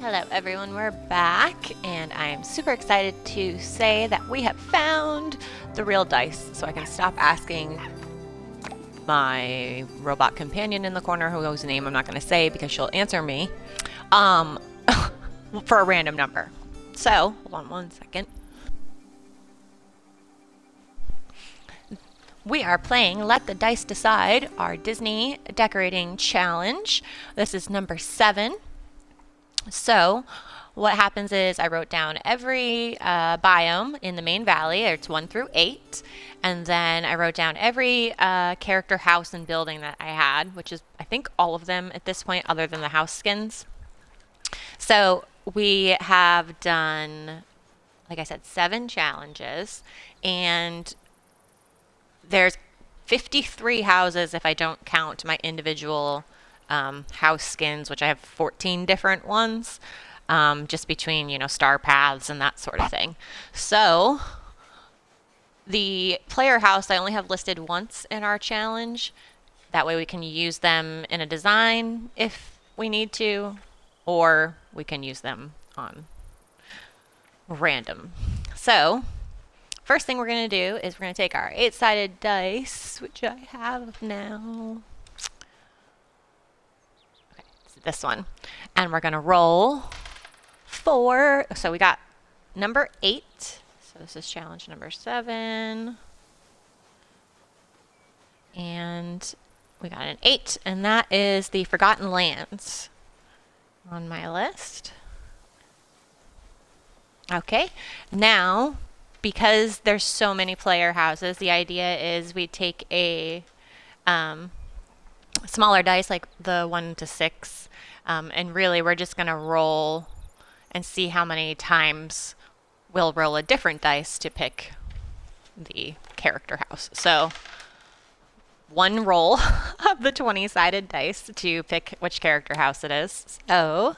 Hello everyone, we're back and I'm super excited to say that we have found the real dice, so I can stop asking my robot companion in the corner, whose name I'm not going to say because she'll answer me, for a random number. So, hold on one second. We are playing Let the Dice Decide, our Disney decorating challenge. This is number 7. So what happens is I wrote down every biome in the main valley. It's 1 through 8. And then I wrote down every character house and building that I had, which is, I think, all of them at this point, other than the house skins. So we have done, like I said, 7 challenges. And there's 53 houses if I don't count my individual house skins, which I have 14 different ones, just between, star paths and that sort of thing. So the player house I only have listed once in our challenge. That way we can use them in a design if we need to, or we can use them on random. So first thing we're going to do is we're going to take our 8-sided dice, which I have now. This one, and we're going to roll 4. So we got number 8. So this is challenge number 7. And we got an 8, and that is the Forgotten Lands on my list. Okay, now because there's so many player houses, the idea is we take a smaller dice, like the 1 to 6, and really we're just going to roll and see how many times we'll roll a different dice to pick the character house. So 1 roll of the 20-sided dice to pick which character house it is. So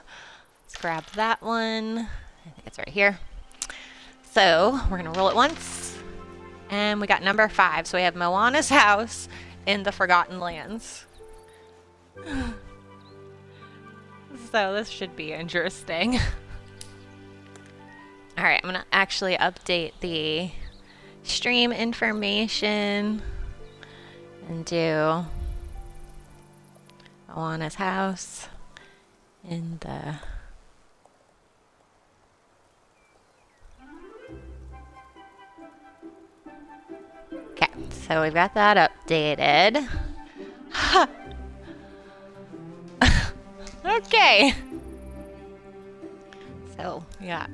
let's grab that one. I think it's right here. So we're going to roll it once, and we got number 5. So we have Moana's house in the Forgotten Lands. So this should be interesting. Alright, I'm going to actually update the stream information and do Moana's house in the... Okay, so we've got that updated. Okay. So we got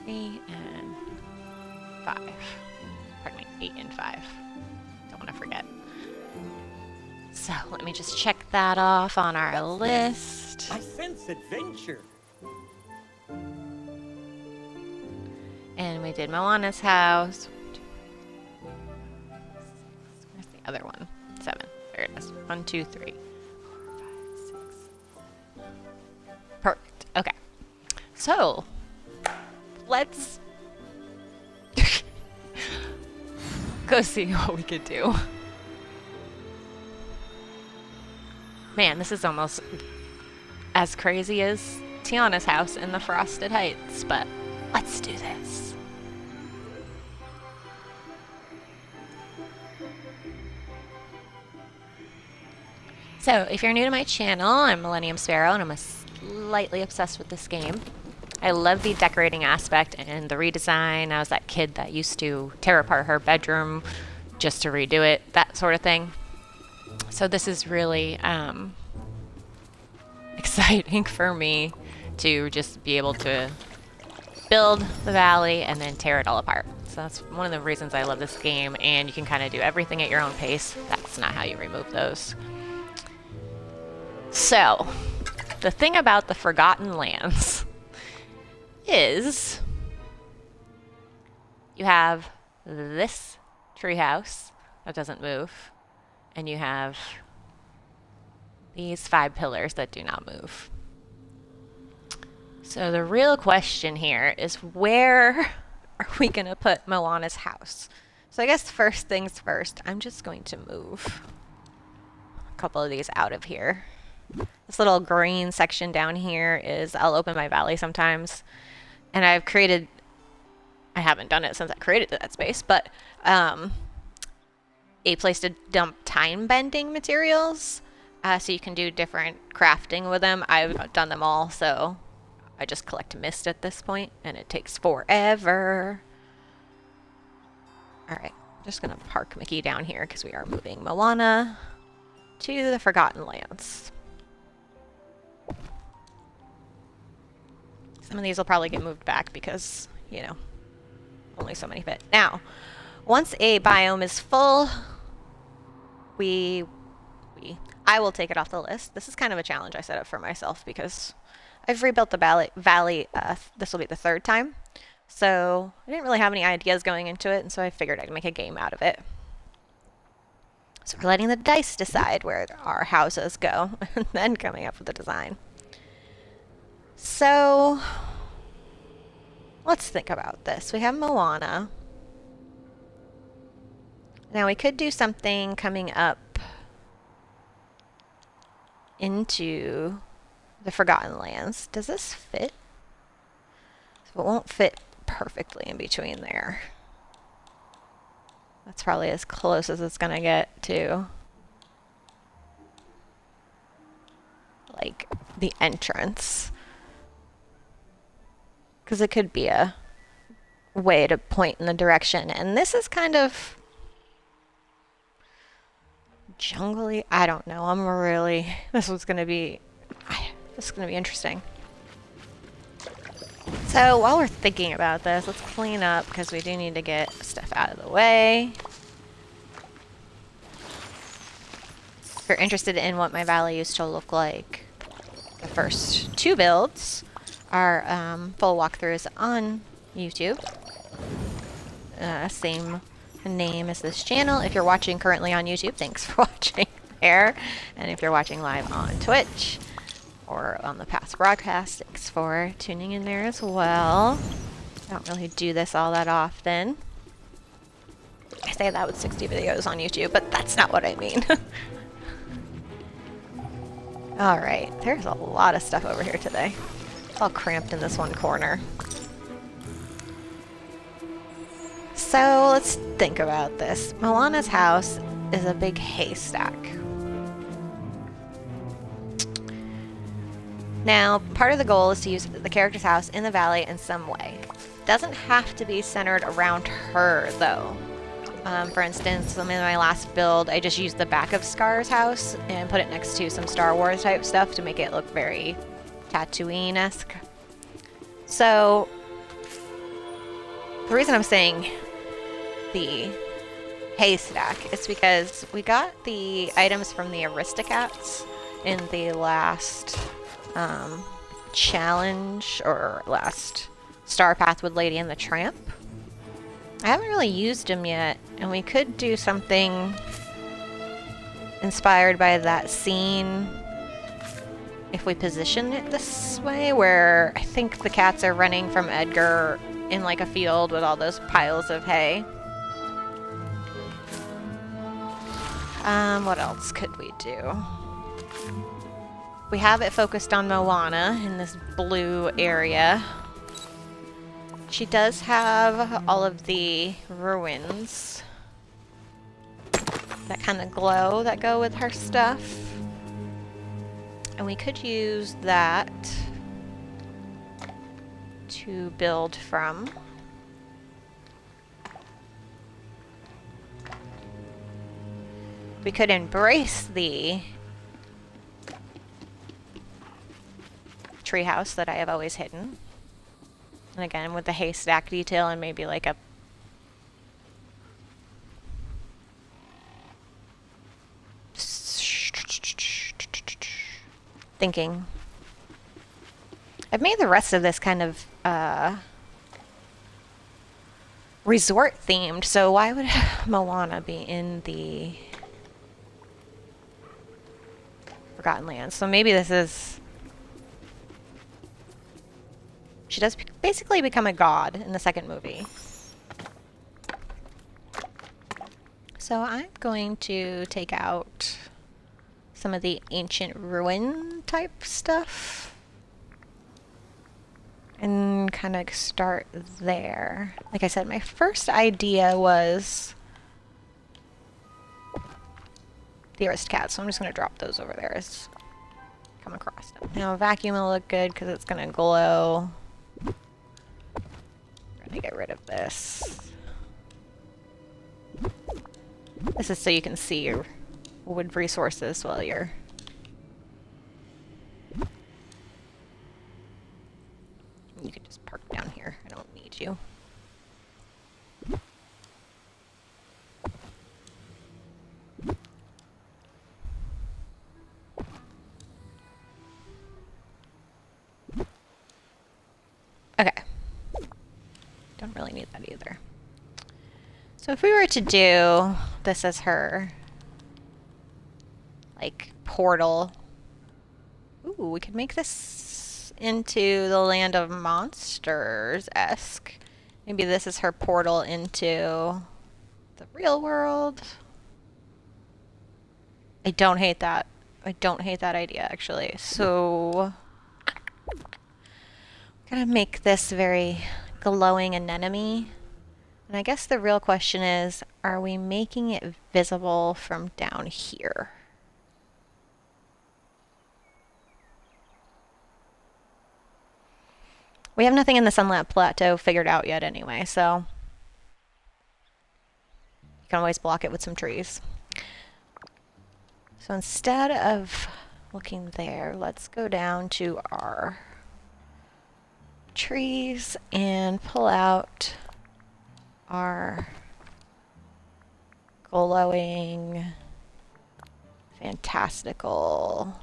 3 and 5. Pardon me, 8 and 5. Don't want to forget. So let me just check that off on our list. I sense adventure. And we did Moana's house. Where's the other one? 7. There it is. 1, 2, 3. Perfect. Okay. So, let's go see what we could do. Man, this is almost as crazy as Tiana's house in the Frosted Heights, but let's do this. So, if you're new to my channel, I'm Millennium Sparrow, and I'm slightly obsessed with this game. I love the decorating aspect and the redesign. I was that kid that used to tear apart her bedroom just to redo it, that sort of thing. So this is really exciting for me to just be able to build the valley and then tear it all apart. So that's one of the reasons I love this game, and you can kind of do everything at your own pace. That's not how you remove those. So the thing about the Forgotten Lands is you have this treehouse that doesn't move, and you have these 5 pillars that do not move. So the real question here is, where are we going to put Moana's house? So I guess first things first, I'm just going to move a couple of these out of here. This little green section down here is, I'll open my valley sometimes, and I've created, I haven't done it since I created that space, but a place to dump time bending materials, so you can do different crafting with them. I've done them all, so I just collect mist at this point, and it takes forever. Alright, I'm just gonna park Mickey down here because we are moving Moana to the Forgotten Lands. Some of these will probably get moved back because, you know, only so many fit. Now, once a biome is full, I will take it off the list. This is kind of a challenge I set up for myself because I've rebuilt the valley, this will be the third time. So I didn't really have any ideas going into it, and so I figured I'd make a game out of it. So we're letting the dice decide where our houses go, and then coming up with a design. So let's think about this. We have Moana. Now we could do something coming up into the Forgotten Lands. Does this fit? So it won't fit perfectly in between there. That's probably as close as it's gonna get to like the entrance, because it could be a way to point in the direction. And this is kind of jungly. I don't know. This is gonna be interesting. So while we're thinking about this, let's clean up because we do need to get stuff out of the way. If you're interested in what my valley used to look like, the first two builds are full walkthroughs on YouTube. Same name as this channel. If you're watching currently on YouTube, thanks for watching there. And if you're watching live on Twitch or on the past broadcast, thanks for tuning in there as well. I don't really do this all that often. I say that with 60 videos on YouTube, but that's not what I mean. Alright, there's a lot of stuff over here today. It's all cramped in this one corner. So let's think about this. Moana's house is a big haystack. Now, part of the goal is to use the character's house in the valley in some way. It doesn't have to be centered around her, though. For instance, in my last build, I just used the back of Scar's house and put it next to some Star Wars type stuff to make it look very Tatooine-esque. So, the reason I'm saying the haystack is because we got the items from the Aristocats in the last challenge, or last Star Path with Lady and the Tramp. I haven't really used them yet, and we could do something inspired by that scene if we position it this way, where I think the cats are running from Edgar in like a field with all those piles of hay. What else could we do? We have it focused on Moana in this blue area. She does have all of the ruins that kind of glow that go with her stuff. And we could use that to build from. We could embrace the treehouse that I have always hidden. And again, with the haystack detail and maybe like a thinking. I've made the rest of this kind of resort themed, so why would Moana be in the Forgotten Lands? So maybe this is... She does basically become a god in the second movie. So I'm going to take out some of the ancient ruin type stuff. And kind of start there. Like I said, my first idea was the Aristocats, so I'm just going to drop those over there as come across them. Now vacuum will look good because it's going to glow. We're going to get rid of this. This is so you can see your wood resources while you're... You can just park down here. I don't need you. Okay. Don't really need that either. So if we were to do this as her, like, portal. Ooh, we could make this into the Land of Monsters-esque. Maybe this is her portal into the real world. I don't hate that. I don't hate that idea, actually. So, I'm gonna make this very glowing anemone. And I guess the real question is, are we making it visible from down here? We have nothing in the Sunlit Plateau figured out yet anyway, so you can always block it with some trees. So instead of looking there, let's go down to our trees and pull out our glowing, fantastical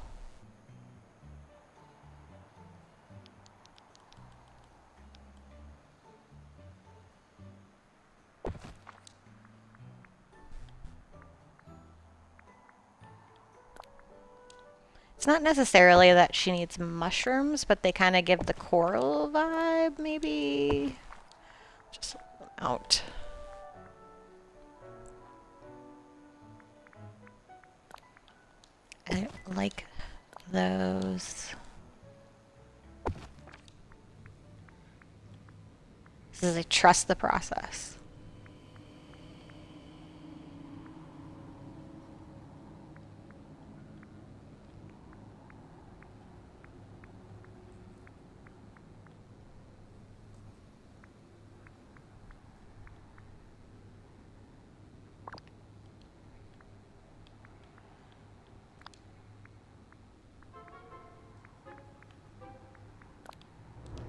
It's not necessarily that she needs mushrooms, but they kind of give the coral vibe, maybe. Just let them out. I like those. This is, I trust the process.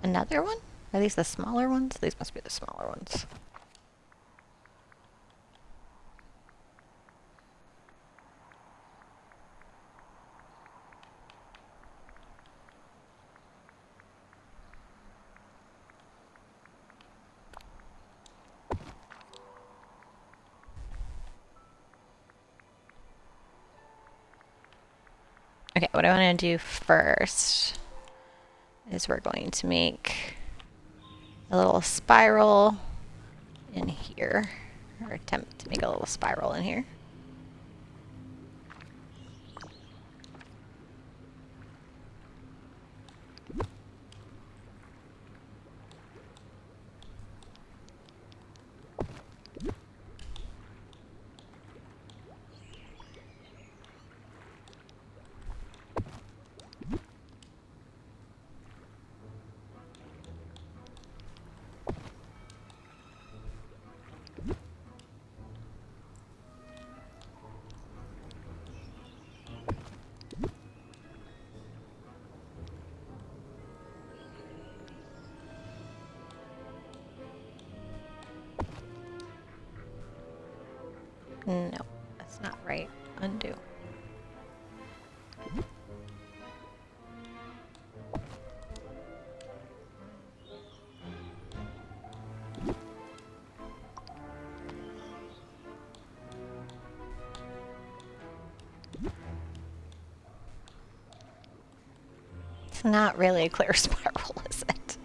Another one? Are these the smaller ones? These must be the smaller ones. Okay, what I want to do first is we're going to make a little spiral in here, or attempt to make a little spiral in here. No, that's not right. Undo. It's not really a clear spiral, is it?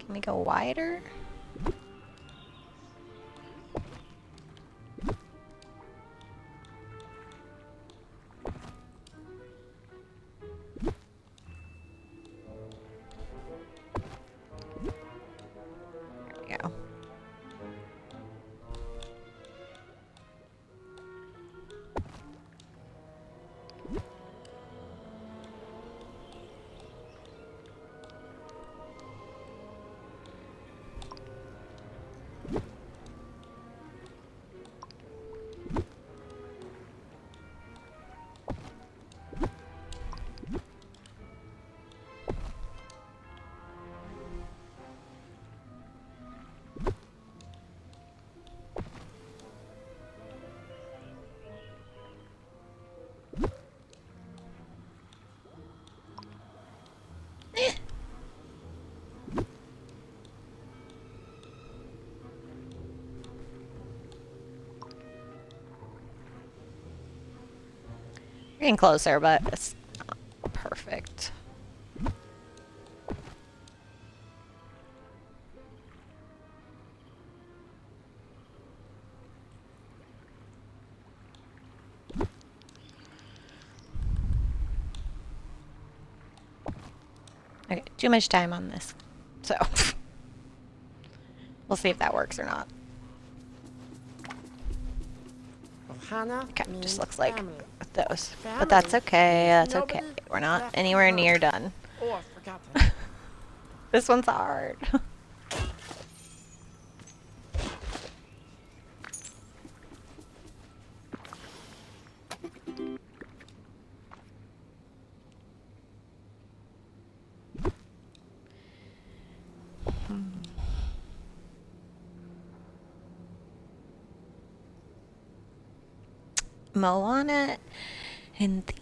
Can we go wider? Getting closer, but it's not perfect. Okay, too much time on this. So, we'll see if that works or not. Okay, just looks like with those. But that's okay, that's okay. We're not anywhere near done. Oh, I forgot that. This one's hard. Moana in the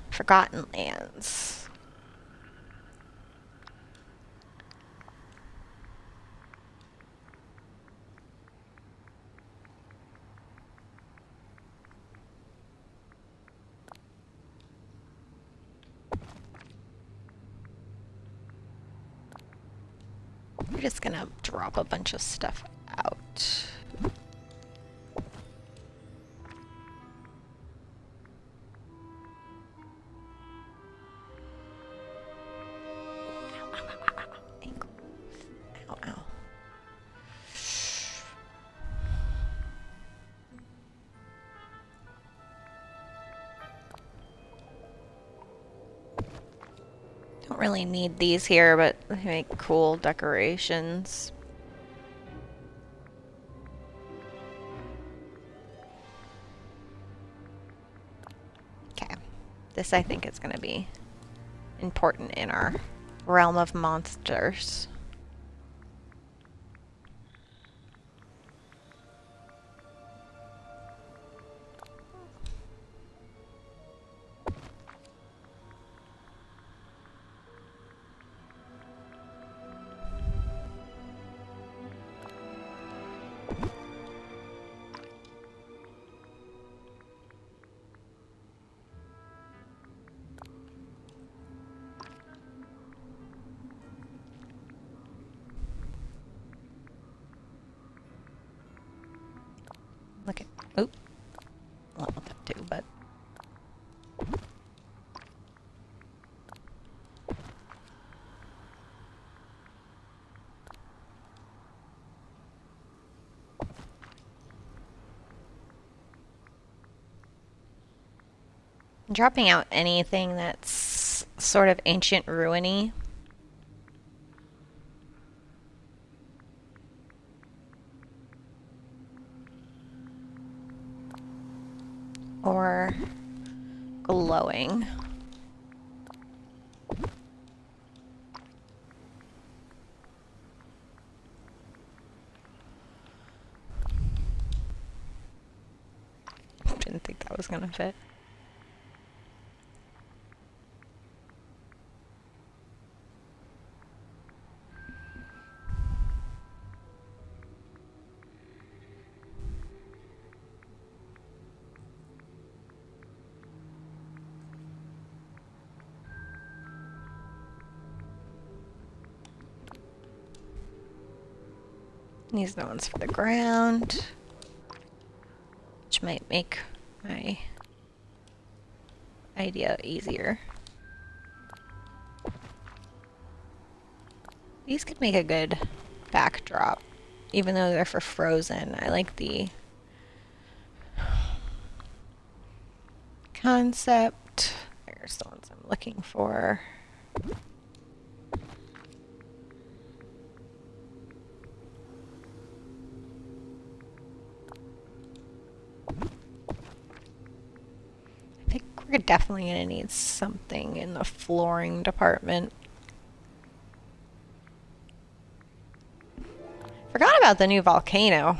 Forgotten Lands. We're just gonna drop a bunch of stuff out. Ow, ow. Don't really need these here, but they make cool decorations. Okay, this I think is going to be important in our realm of monsters. Look at, oop, well, that too, but. Dropping out anything that's sort of ancient ruiny. Or glowing. Didn't think that was gonna fit. These are the ones for the ground, which might make my idea easier. These could make a good backdrop, even though they're for Frozen. I like the concept. There's the ones I'm looking for. I think we're definitely going to need something in the flooring department. Forgot about the new volcano.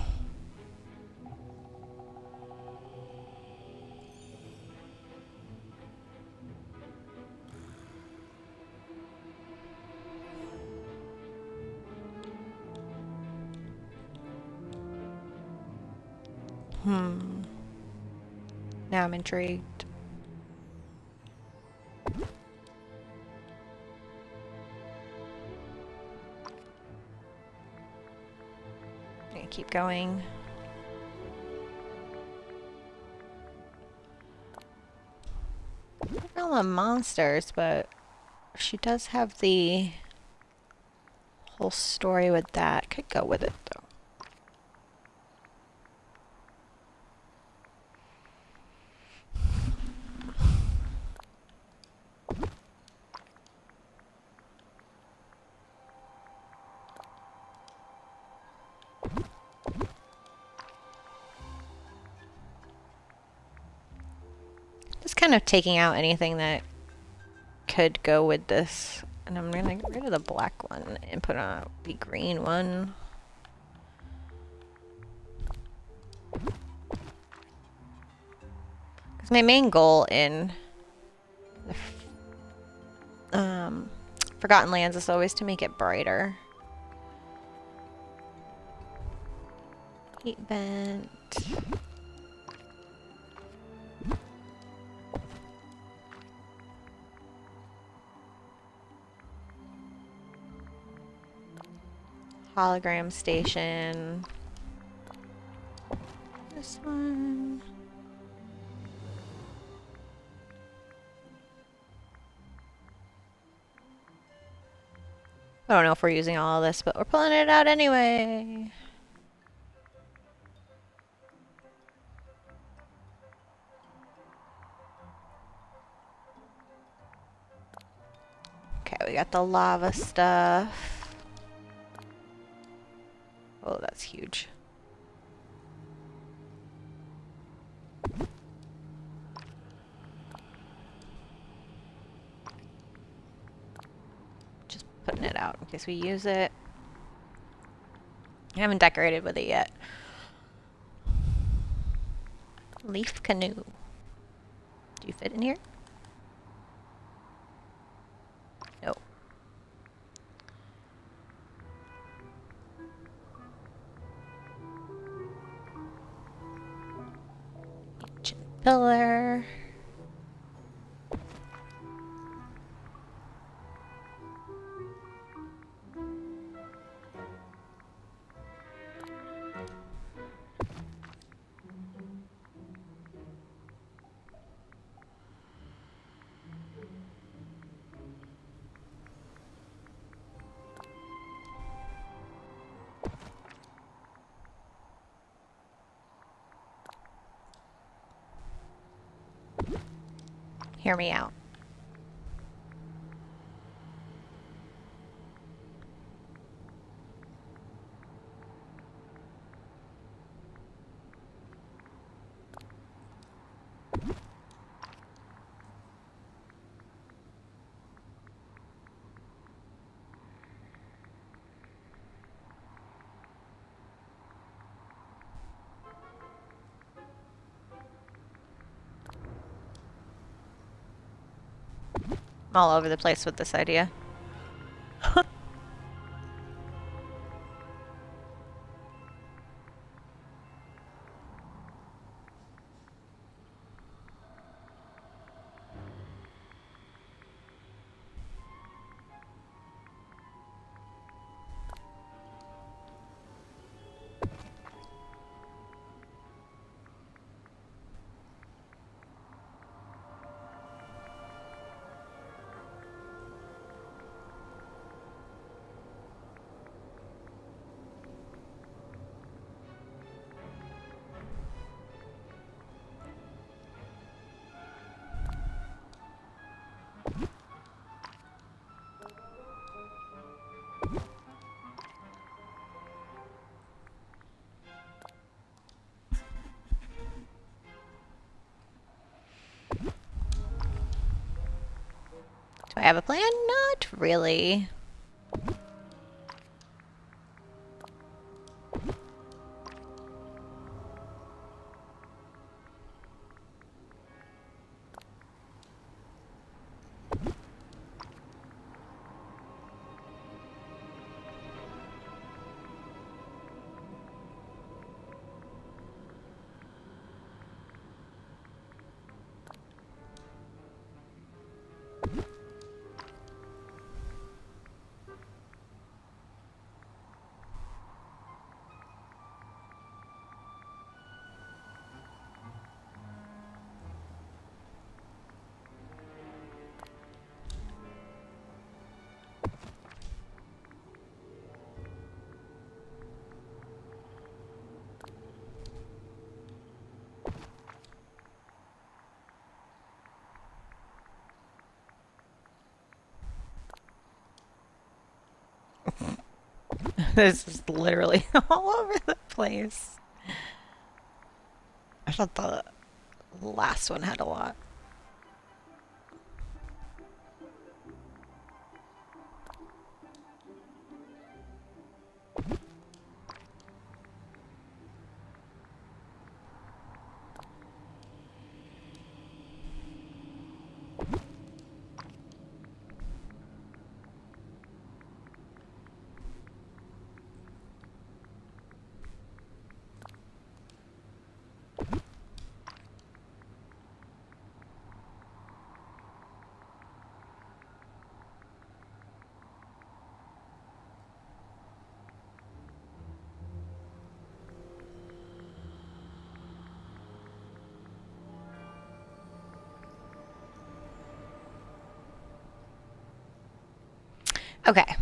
Now I'm intrigued. Okay, keep going. All the monsters, but she does have the whole story with that. Could go with it though. Just kind of taking out anything that could go with this. And I'm gonna get rid of the black one and put on the green one. Because my main goal in the Forgotten Lands is always to make it brighter. Heat vent. Hologram station. This one. I don't know if we're using all of this, but we're pulling it out anyway. Okay, we got the lava stuff. Oh, that's huge. Just putting it out in case we use it. I haven't decorated with it yet. Leaf canoe. Do you fit in here? No. Ancient pillar. Hear me out. I'm all over the place with this idea. Do I have a plan? Not really. This is literally all over the place. I thought the last one had a lot. Okay.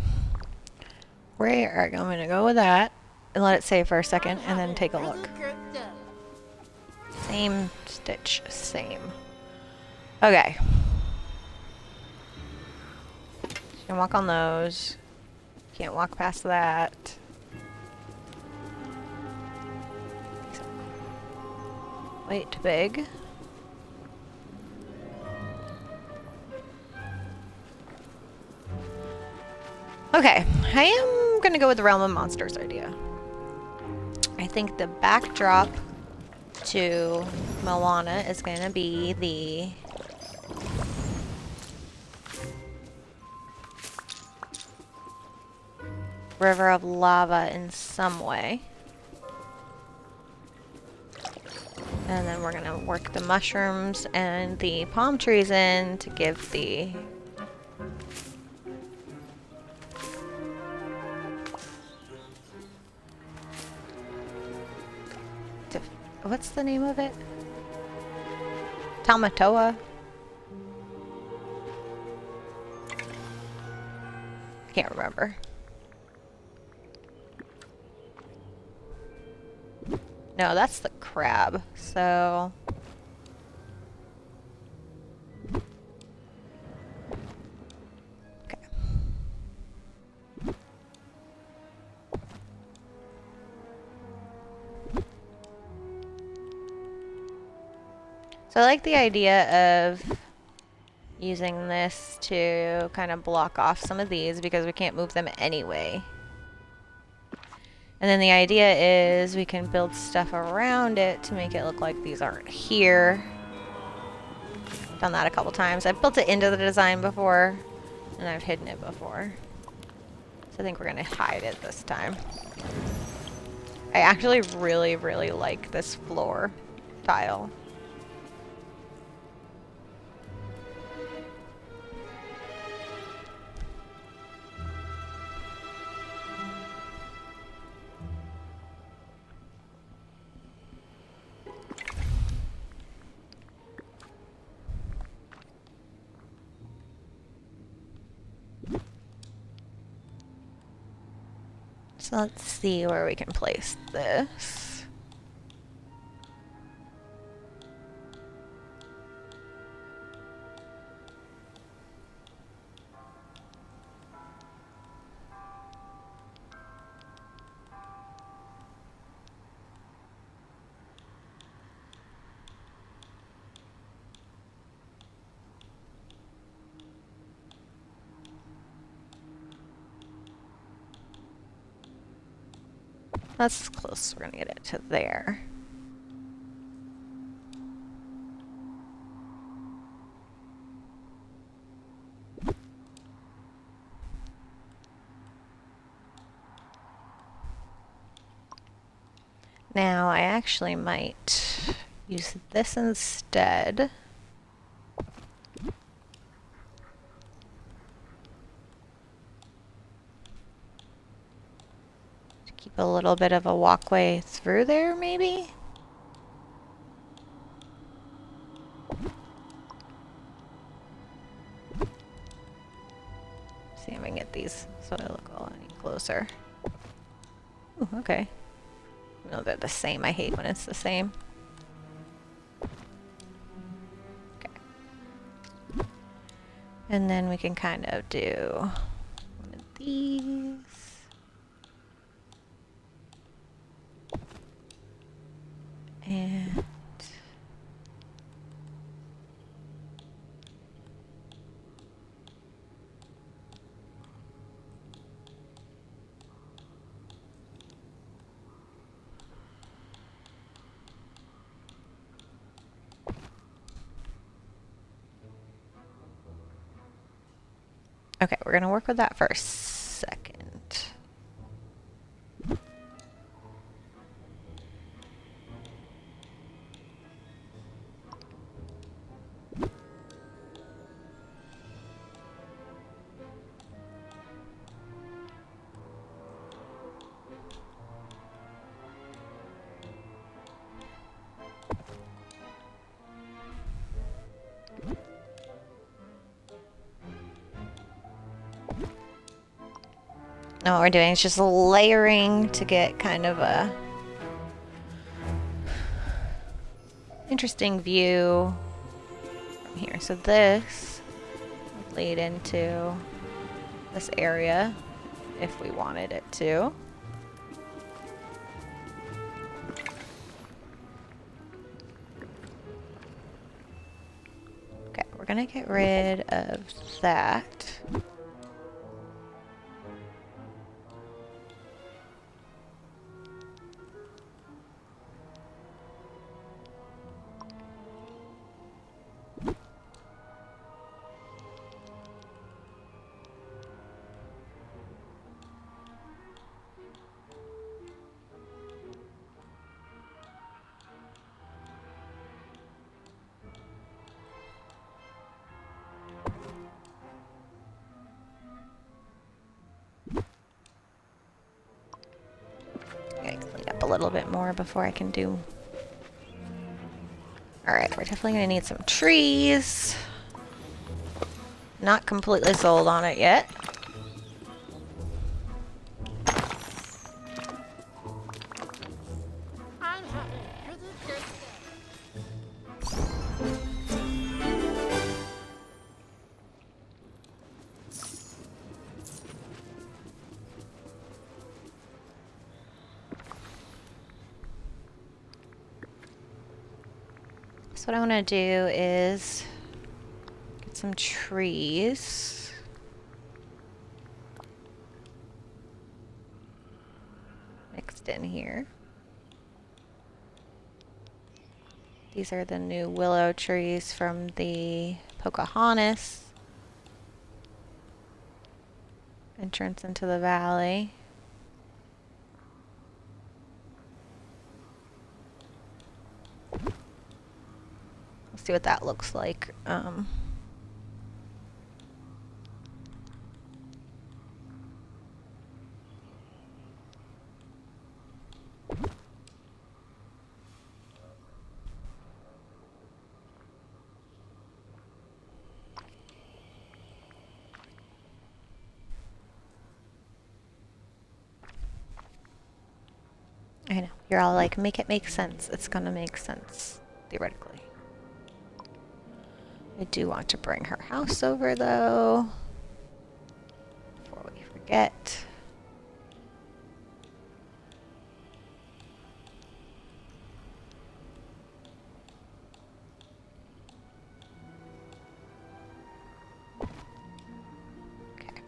We are going to go with that and let it save for a second and then take a look. Same stitch, same. Okay. You can walk on those. Can't walk past that. Way too big. Okay, I am going to go with the Realm of Monsters idea. I think the backdrop to Moana is going to be the river of lava in some way. And then we're going to work the mushrooms and the palm trees in to give the what's the name of it? Tamatoa? I can't remember. No, that's the crab, so... Okay. So I like the idea of using this to kind of block off some of these because we can't move them anyway. And then the idea is we can build stuff around it to make it look like these aren't here. Done that a couple times. I've built it into the design before, and I've hidden it before. So I think we're gonna hide it this time. I actually really, really like this floor tile. So let's see where we can place this. That's as close as we're gonna get it to there. Now I actually might use this instead. Keep a little bit of a walkway through there, maybe? See if I can get these so they look a lot closer. Ooh, okay. No, they're the same. I hate when it's the same. Okay. And then we can kind of do one of these. And okay, we're going to work with that for a second. Now what we're doing is just layering to get kind of a interesting view from here. So this would lead into this area if we wanted it to. Okay, we're gonna get rid of that. Clean up a little bit more before I can do. Alright, we're definitely gonna need some trees. Not completely sold on it yet. So what I want to do is get some trees. Mixed in here. These are the new willow trees from the Pocahontas entrance into the valley. See what that looks like. I know, you're all like, make it make sense. It's gonna make sense, theoretically. I do want to bring her house over, though, before we forget. Okay.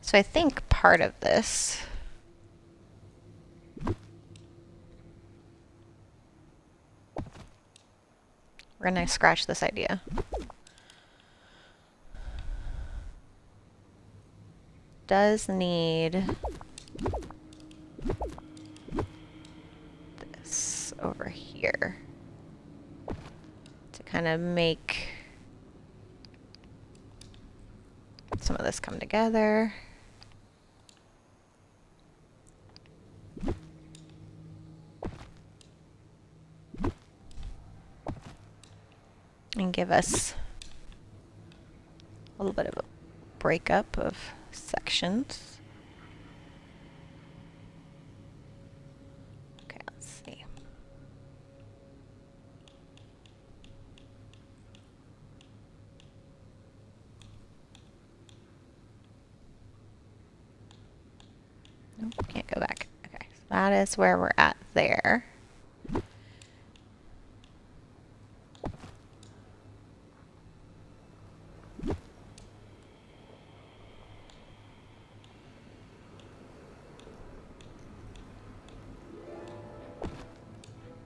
So I think part of this we're gonna scratch this idea. Does need this over here to kind of make some of this come together. And give us a little bit of a breakup of sections. that is where we're at there.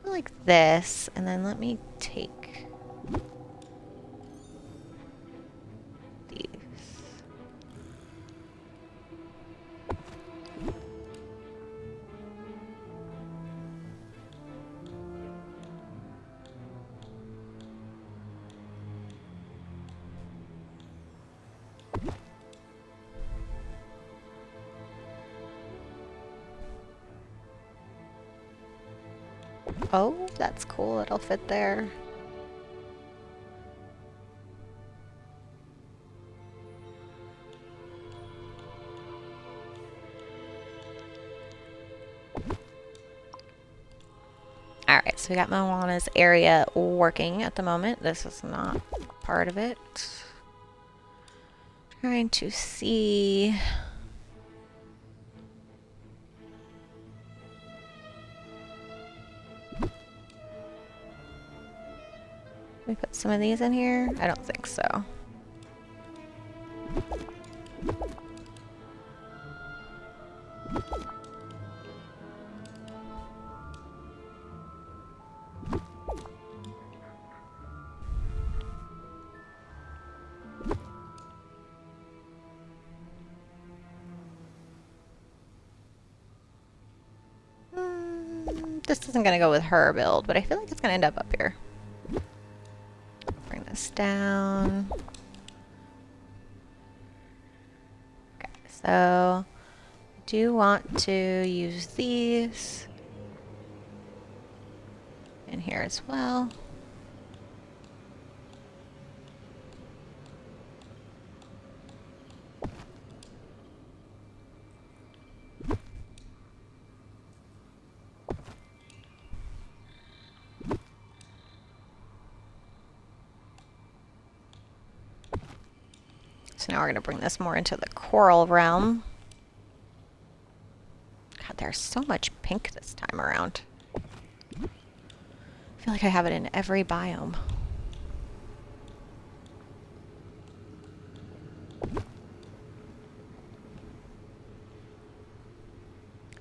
Like this, and then let me take these. Oh, that's cool. It'll fit there. Alright, so we got Moana's area working at the moment. This is not part of it. Trying to see... we put some of these in here? I don't think so. This isn't going to go with her build, but I feel like it's going to end up here. Bring this down. Okay, so I do want to use these in here as well. So now we're going to bring this more into the coral realm. God, there's so much pink this time around. I feel like I have it in every biome.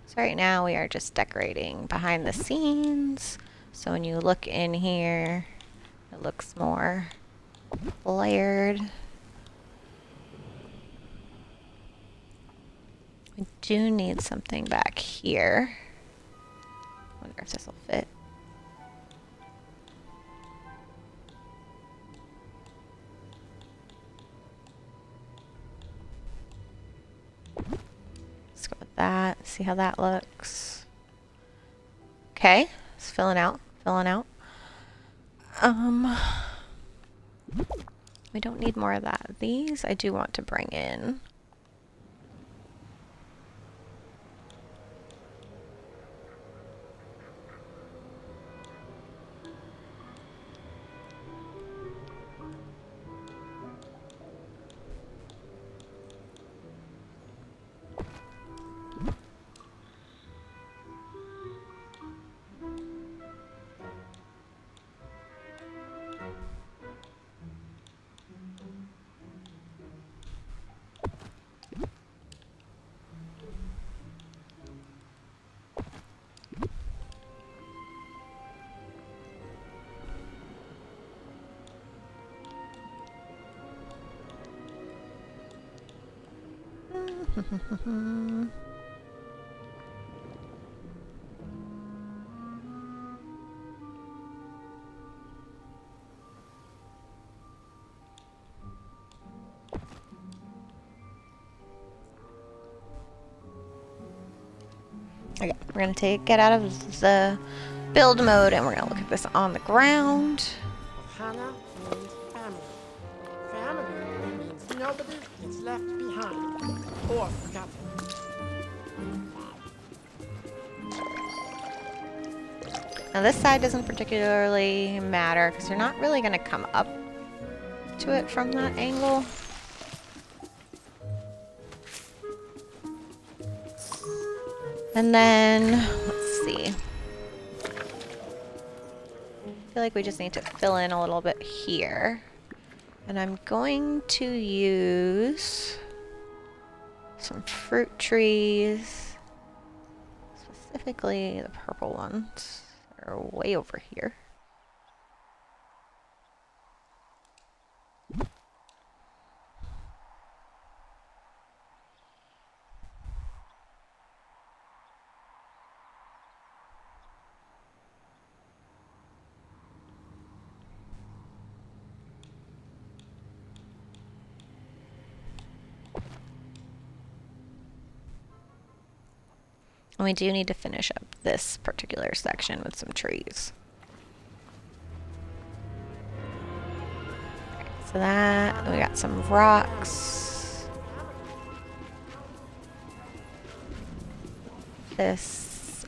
So right now we are just decorating behind the scenes. So when you look in here, it looks more layered. We do need something back here. Wonder if this will fit. Let's go with that. See how that looks. Okay, it's filling out. Filling out. We don't need more of that. These I do want to bring in. Okay, we're going to get out of the build mode and we're going to look at this on the ground. Moana means family. Family means nobody is left behind or forgotten. Now this side doesn't particularly matter because you're not really going to come up to it from that angle. And then, let's see. I feel like we just need to fill in a little bit here. And I'm going to use some fruit trees. Specifically, the purple ones are way over here. And we do need to finish up this particular section with some trees. So that, and we got some rocks. This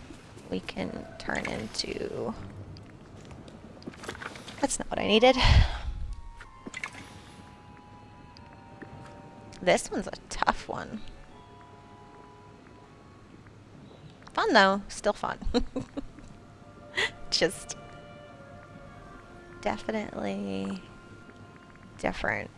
we can turn into... That's not what I needed. This one's a tough one. Fun though, still fun. Just definitely different.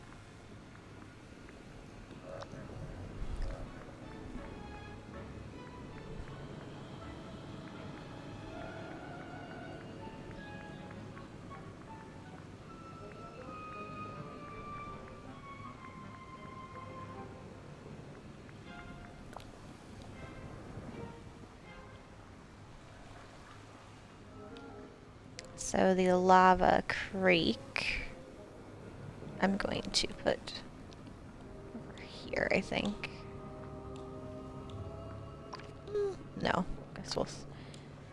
So the lava creek, I'm going to put over here, I think. No, guess we'll,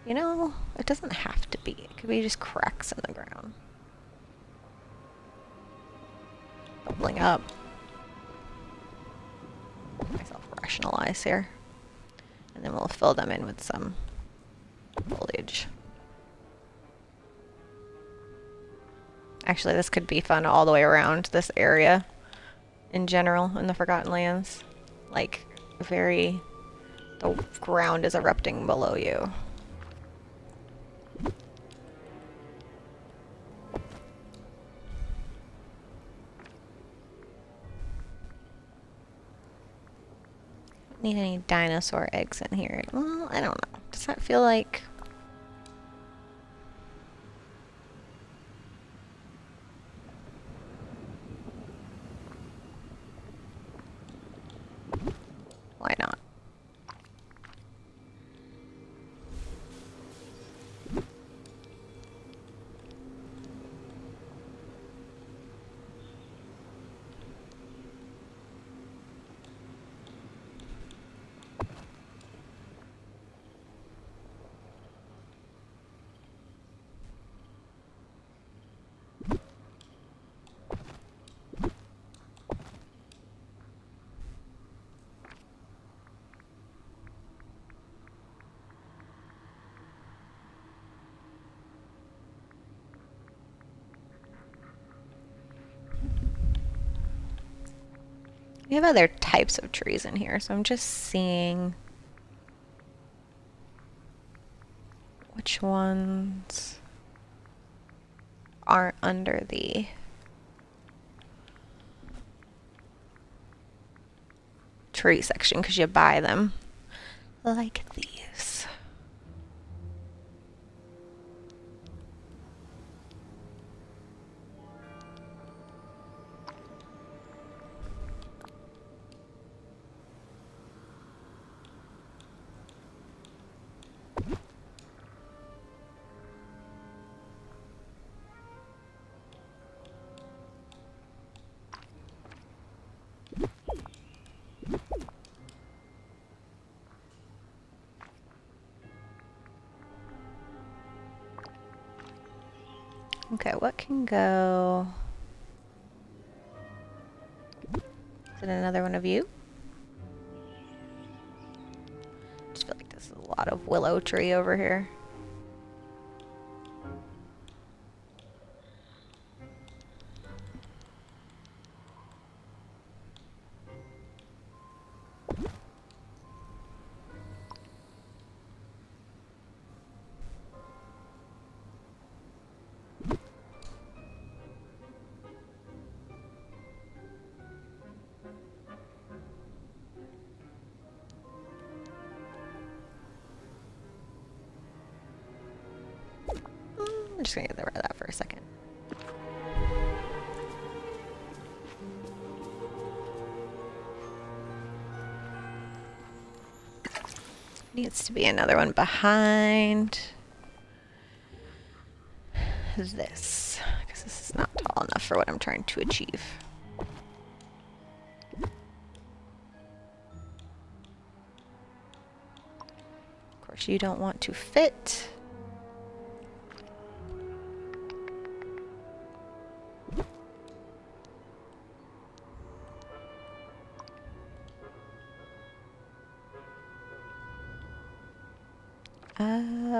you know, it doesn't have to be. It could be just cracks in the ground. Bubbling up. Myself rationalize here. And then we'll fill them in with some foliage. Actually, this could be fun all the way around this area in general in the Forgotten Lands. Like, the ground is erupting below you. Need any dinosaur eggs in here? Well, I don't know. Does that feel like... Why not? We have other types of trees in here, so I'm just seeing which ones aren't under the tree section because you buy them like these. Okay, what can go? Is it another one of you? I just feel like there's a lot of willow tree over here. just gonna get rid of that for a second. Needs to be another one behind this, because this is not tall enough for what I'm trying to achieve. Of course, you don't want to fit.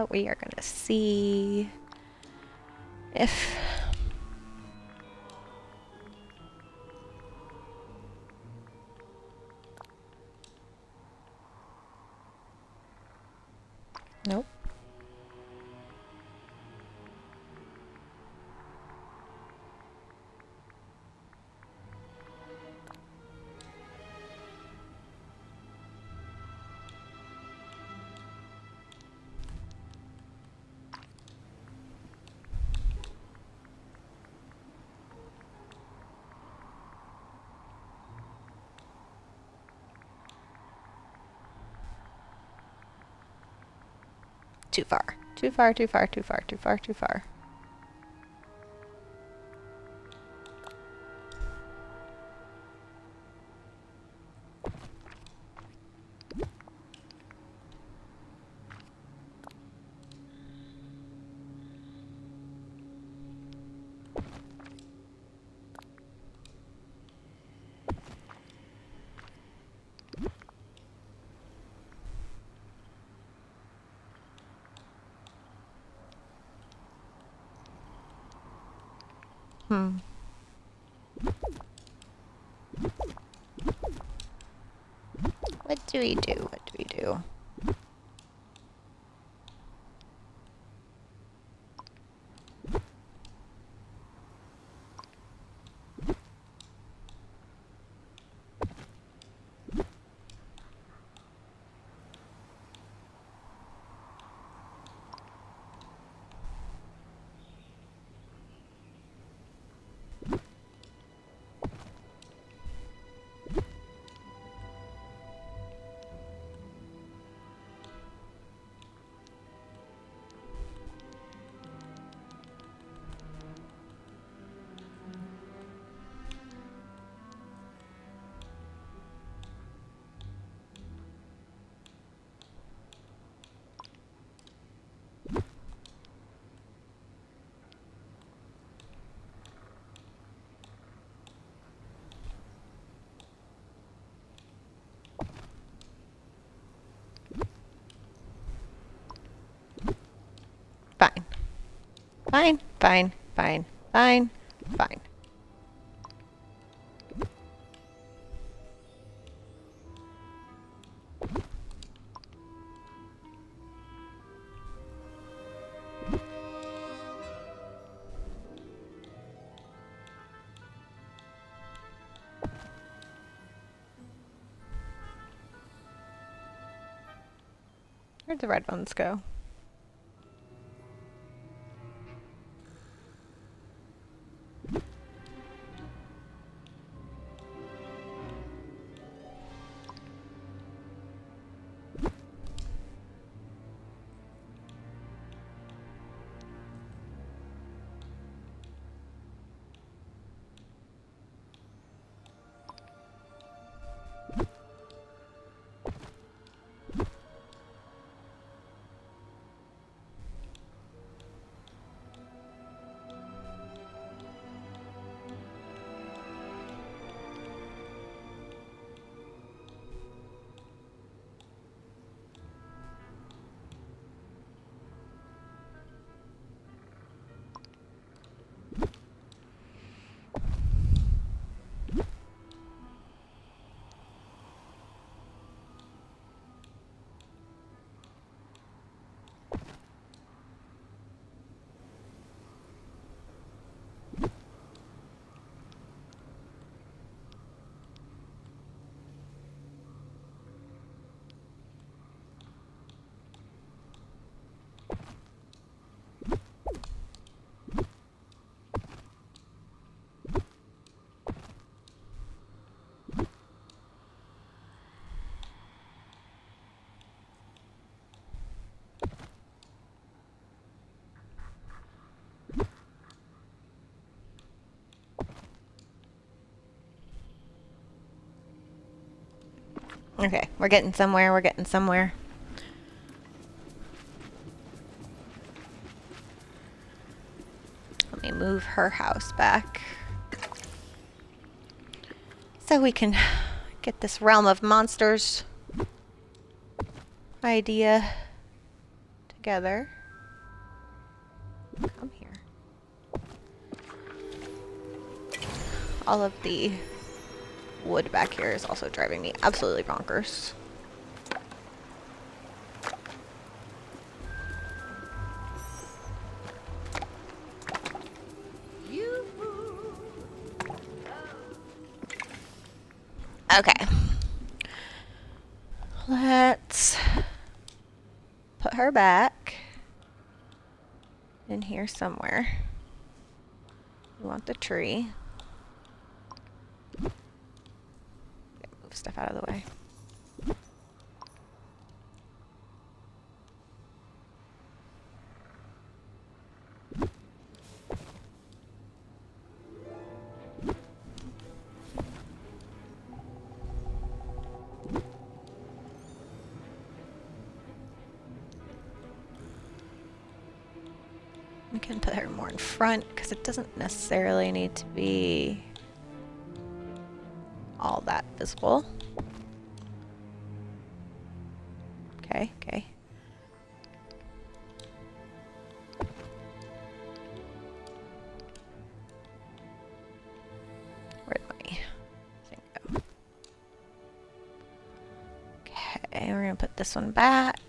We are going to see if nope. Too far. Too far, too far, too far, too far, too far. What do we do? What do we do? Fine. Fine, fine, fine, fine, fine. Where'd the red ones go? Okay, we're getting somewhere, we're getting somewhere. Let me move her house back so we can get this realm of monsters idea together. Come here. All of the wood back here is also driving me absolutely bonkers. Okay. Let's put her back in here somewhere. We want the tree. Move stuff out of the way. We can put her more in front because it doesn't necessarily need to be all that visible. Okay, okay. Where'd my thing go? Okay, we're gonna put this one back.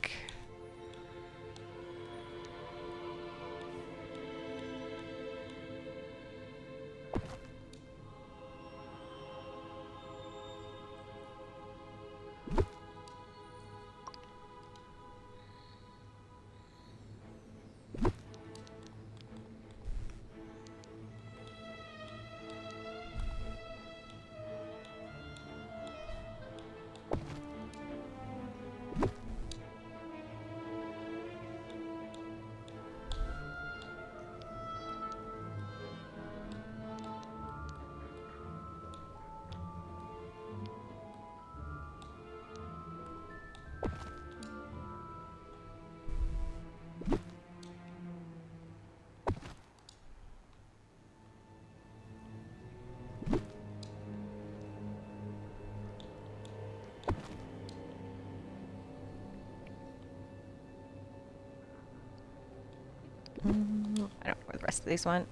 I don't know where the rest of these went.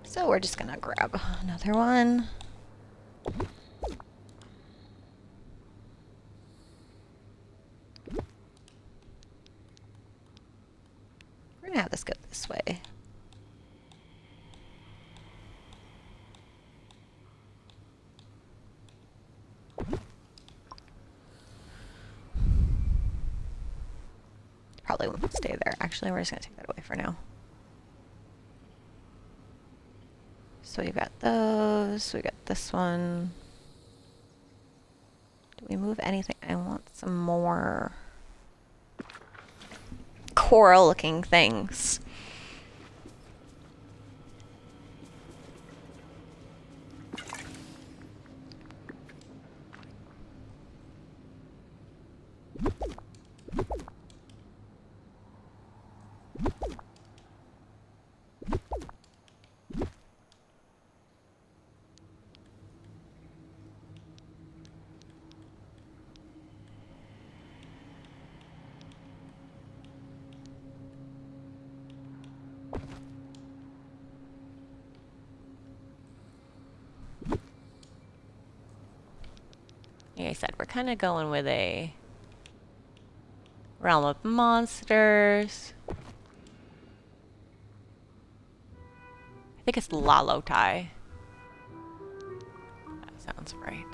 So we're just gonna grab another one. We're gonna have this go this way. Probably won't stay there. Actually, we're just gonna take that away for now. So we got those, we got this one. Do we move anything? I want some more coral looking things. Like I said, we're kind of going with a realm of monsters. I think it's Lalotai. That sounds right.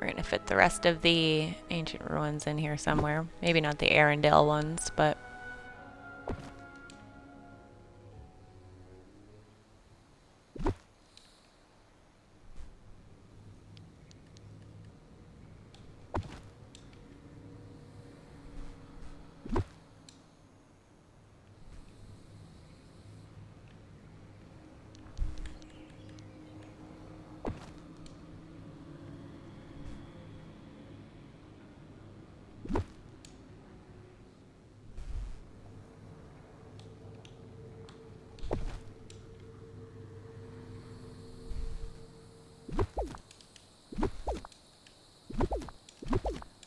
We're going to fit the rest of the ancient ruins in here somewhere. Maybe not the Arendelle ones, but...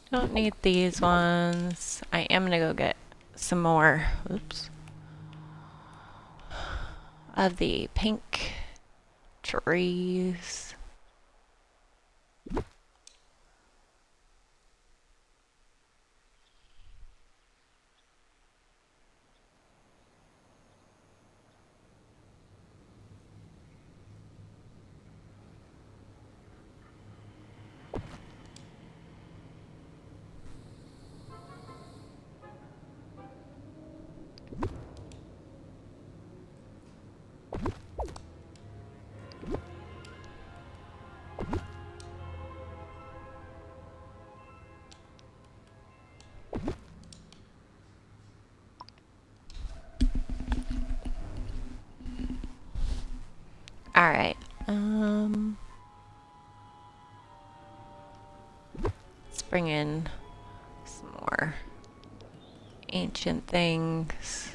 Don't need these ones. I am gonna go get some more, oops, of the pink trees. Alright, let's bring in some more ancient things.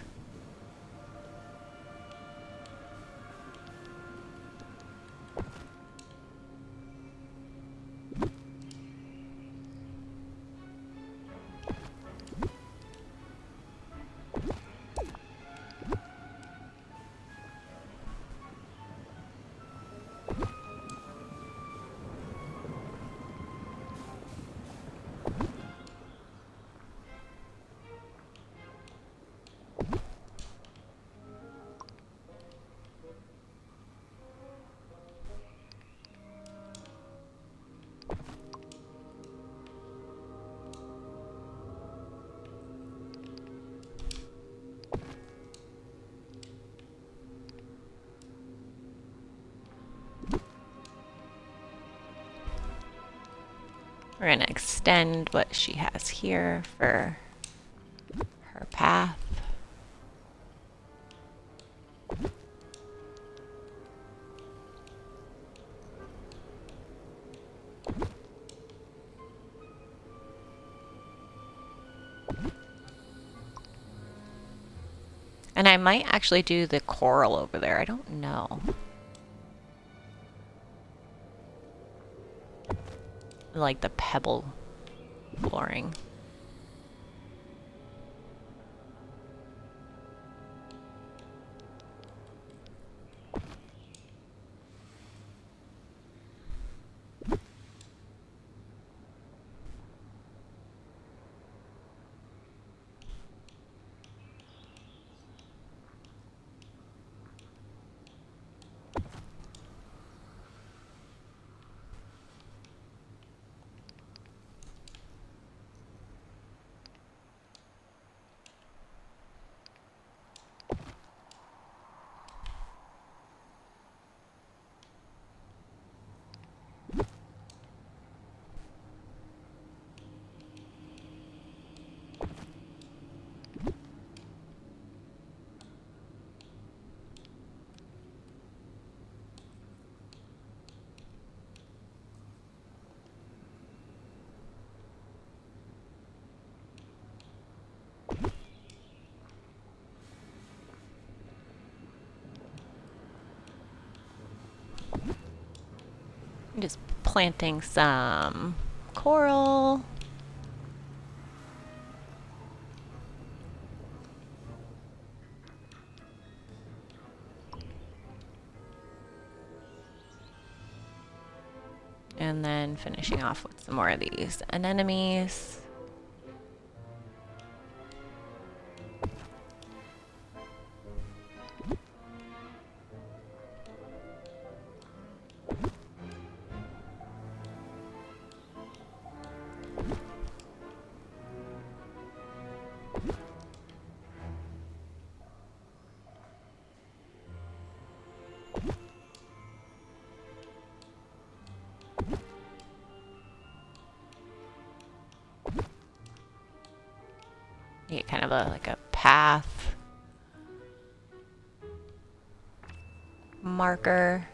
We're going to extend what she has here for her path. And I might actually do the coral over there. I don't know. Like the pebble flooring. I'm just planting some coral. And then finishing off with some more of these anemones. Get kind of like a path marker.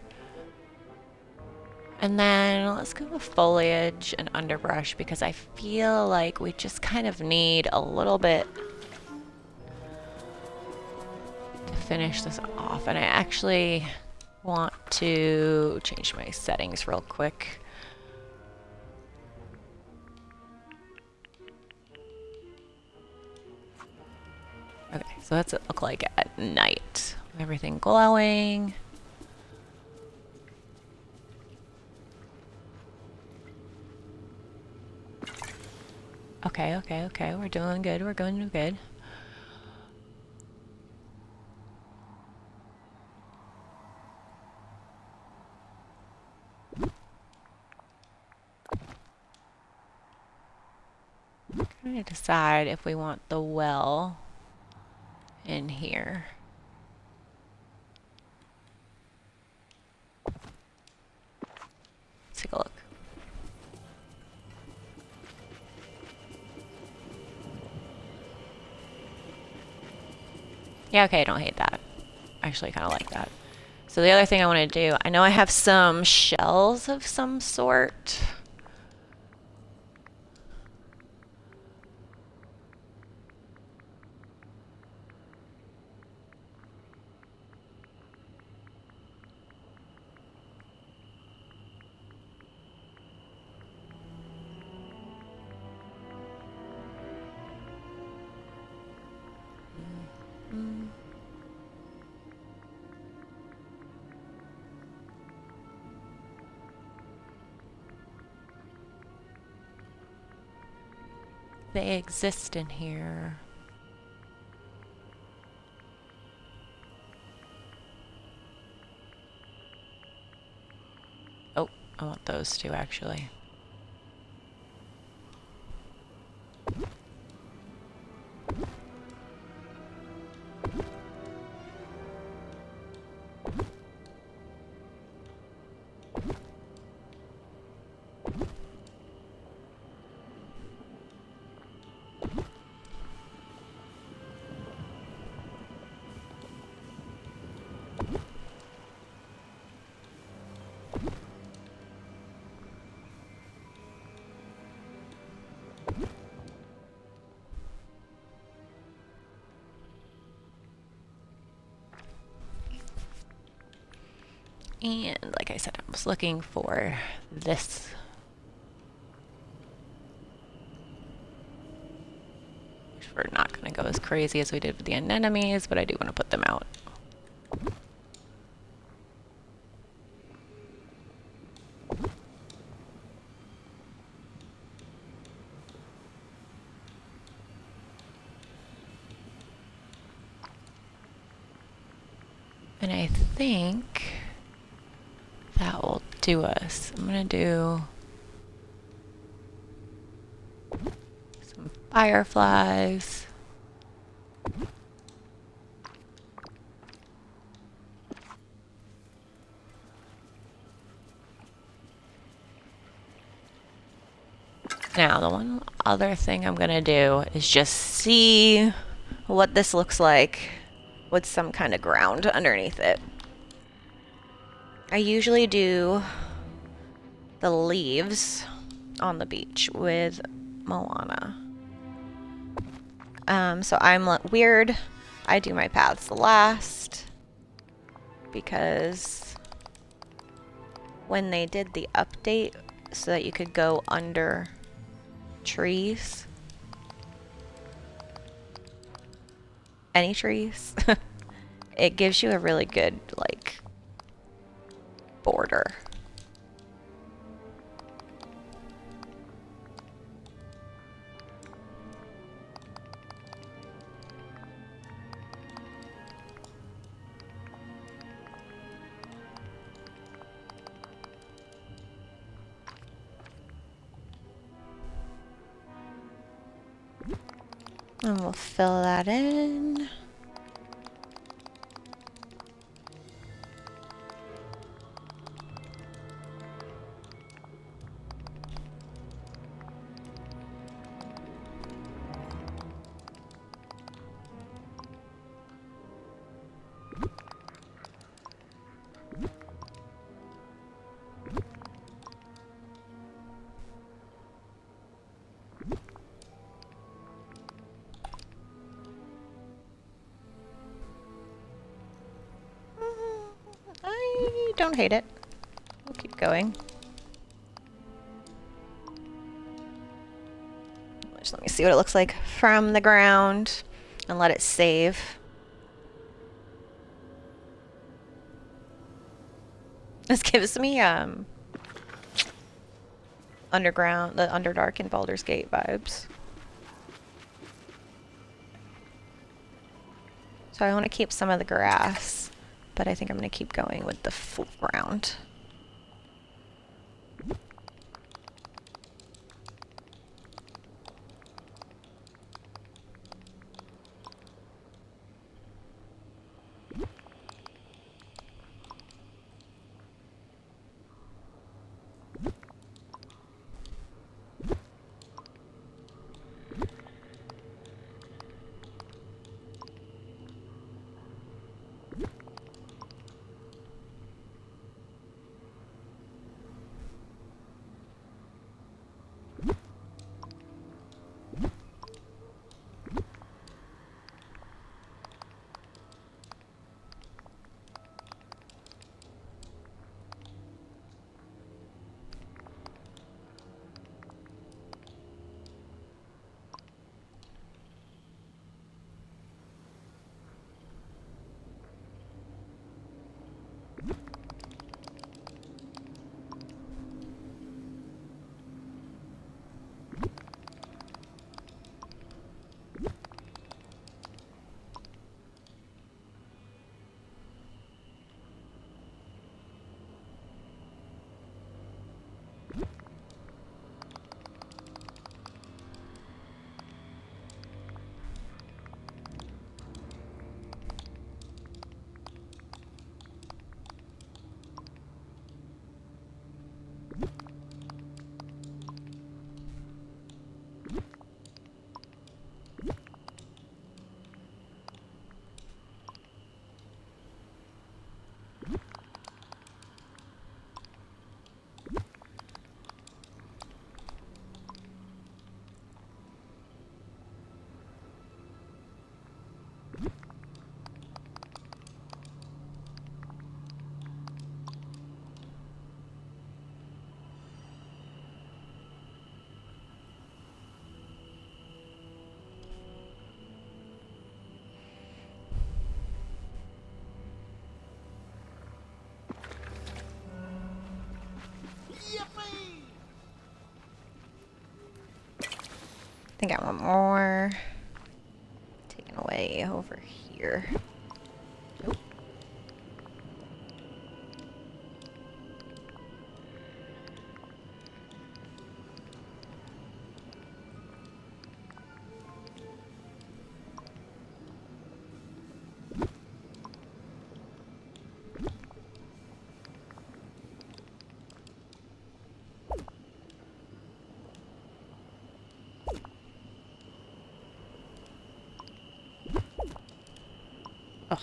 And then let's go with foliage and underbrush because I feel like we just kind of need a little bit to finish this off. And I actually want to change my settings real quick. Okay, so what's it look like at night? Everything glowing. Okay. We're doing good. We're going good. I'm trying to decide if we want the well in here. Let's take a look. Yeah, okay, I don't hate that. I actually kind of like that. So the other thing I want to do, I know I have some shells of some sort. They exist in here. Oh, I want those two actually. And like I said, I was looking for this. We're not going to go as crazy as we did with the anemones, but I do want to put them out. And I think that will do us. I'm going to do some fireflies. Now, the one other thing I'm going to do is just see what this looks like with some kind of ground underneath it. I usually do the leaves on the beach with Moana. So I'm weird. I do my paths last because when they did the update so that you could go under trees, any trees, it gives you a really good like border. And we'll fill that in. Don't hate it. We'll keep going. Just let me see what it looks like from the ground and let it save. This gives me the Underdark and Baldur's Gate vibes. So I want to keep some of the grass, but I think I'm going to keep going with the full ground. I think I want more taken away over here. Nope. Oh.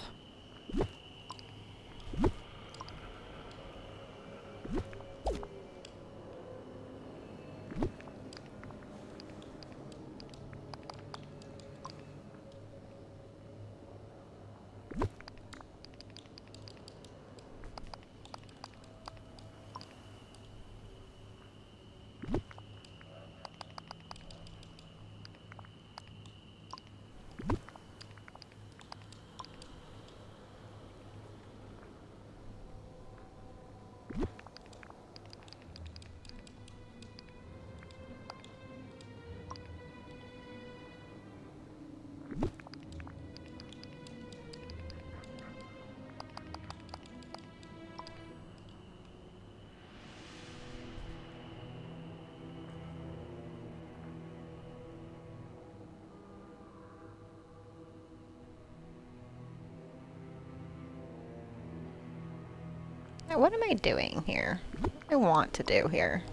Now, what am I doing here? What do I want to do here?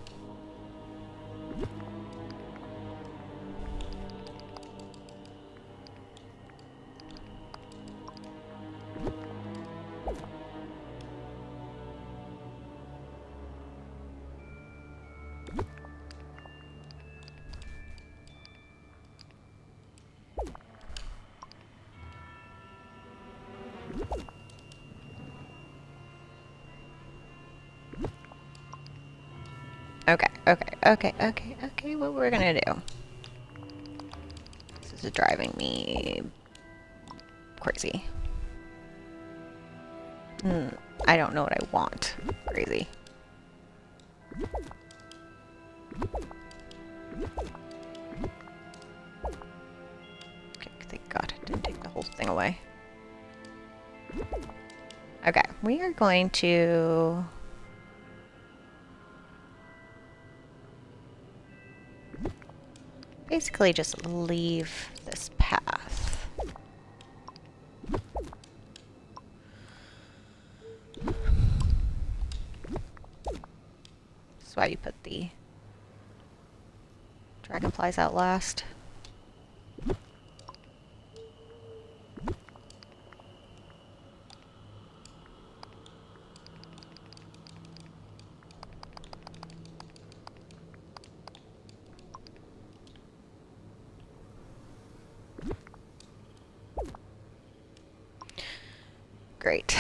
Okay, what we're gonna do. This is driving me crazy. I don't know what I want. Crazy. Okay, thank God it didn't take the whole thing away. Okay, we are going to... basically just leave this path. That's why you put the dragonflies out last. Great.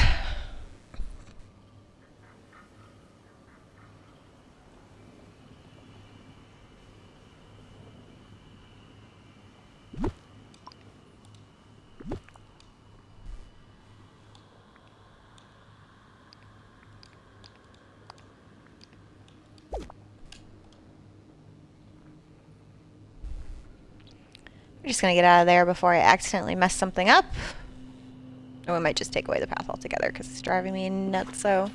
We're just gonna get out of there before I accidentally mess something up. Or we might just take away the path altogether because it's driving me nuts, so...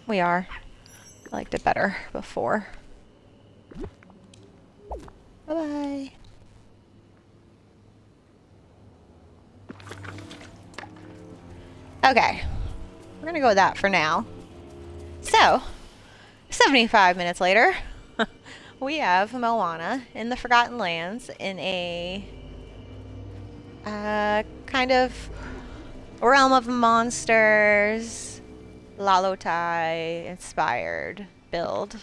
We are. I liked it better before. Bye-bye. Okay. We're gonna go with that for now. So, 75 minutes later, we have Moana in the Forgotten Lands in a kind of realm of monsters, Lalotai inspired build.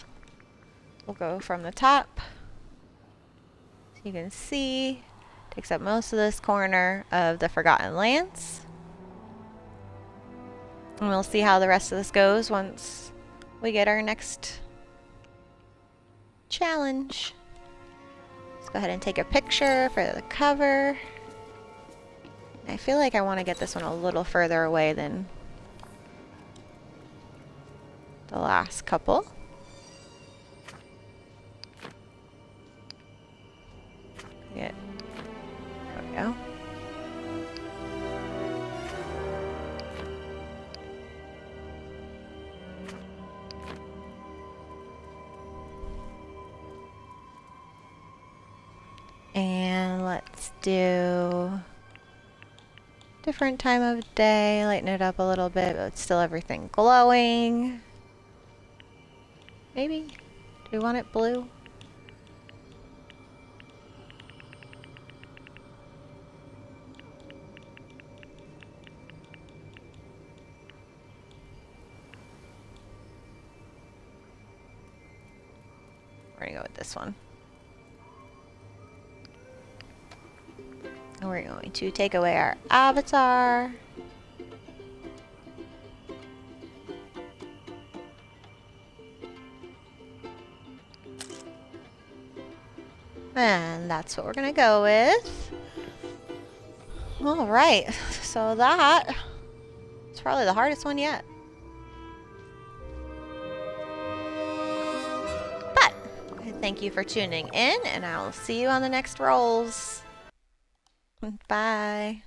We'll go from the top. So you can see, takes up most of this corner of the Forgotten Lands. And we'll see how the rest of this goes once we get our next challenge. Let's go ahead and take a picture for the cover. I feel like I want to get this one a little further away than the last couple. Yeah. There we go. And let's do different time of day, lighten it up a little bit, but still everything glowing. Maybe? Do we want it blue? We're gonna go with this one. And we're going to take away our avatar. And that's what we're gonna go with. All right, so that is probably the hardest one yet. But thank you for tuning in, and I will see you on the next rolls. Bye.